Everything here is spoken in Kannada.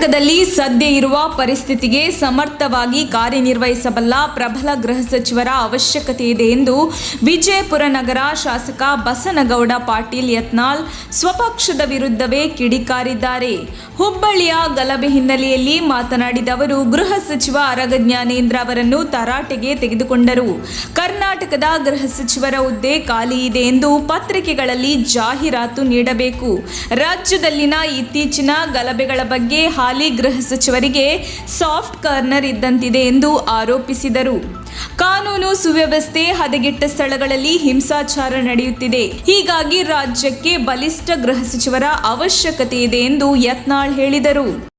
ಕರ್ನಾಟಕದಲ್ಲಿ ಸದ್ಯ ಇರುವ ಪರಿಸ್ಥಿತಿಗೆ ಸಮರ್ಥವಾಗಿ ಕಾರ್ಯನಿರ್ವಹಿಸಬಲ್ಲ ಪ್ರಬಲ ಗೃಹ ಸಚಿವರ ಅವಶ್ಯಕತೆ ಇದೆ ಎಂದು ವಿಜಯಪುರ ನಗರ ಶಾಸಕ ಬಸನಗೌಡ ಪಾಟೀಲ್ ಯತ್ನಾಳ್ ಸ್ವಪಕ್ಷದ ವಿರುದ್ಧವೇ ಕಿಡಿಕಾರಿದ್ದಾರೆ. ಹುಬ್ಬಳ್ಳಿಯ ಗಲಭೆ ಹಿನ್ನೆಲೆಯಲ್ಲಿ ಮಾತನಾಡಿದ ಅವರು ಗೃಹ ಸಚಿವ ಆರಗ ಜ್ಞಾನೇಂದ್ರ ಅವರನ್ನು ತರಾಟೆಗೆ ತೆಗೆದುಕೊಂಡರು. ಕರ್ನಾಟಕದ ಗೃಹ ಸಚಿವರ ಹುದ್ದೆ ಖಾಲಿ ಇದೆ ಎಂದು ಪತ್ರಿಕೆಗಳಲ್ಲಿ ಜಾಹೀರಾತು ನೀಡಬೇಕು. ರಾಜ್ಯದಲ್ಲಿನ ಇತ್ತೀಚಿನ ಗಲಭೆಗಳ ಬಗ್ಗೆ ಹಾಲಿ ಗೃಹ ಸಚಿವರಿಗೆ ಸಾಫ್ಟ್ ಕಾರ್ನರ್ ಇದ್ದಂತಿದೆ ಎಂದು ಆರೋಪಿಸಿದರು. ಕಾನೂನು ಸುವ್ಯವಸ್ಥೆ ಹದಗೆಟ್ಟ ಸ್ಥಳಗಳಲ್ಲಿ ಹಿಂಸಾಚಾರ ನಡೆಯುತ್ತಿದೆ. ಹೀಗಾಗಿ ರಾಜ್ಯಕ್ಕೆ ಬಲಿಷ್ಠ ಗೃಹ ಸಚಿವರ ಅವಶ್ಯಕತೆ ಇದೆ ಎಂದು ಯತ್ನಾಳ್ ಹೇಳಿದರು.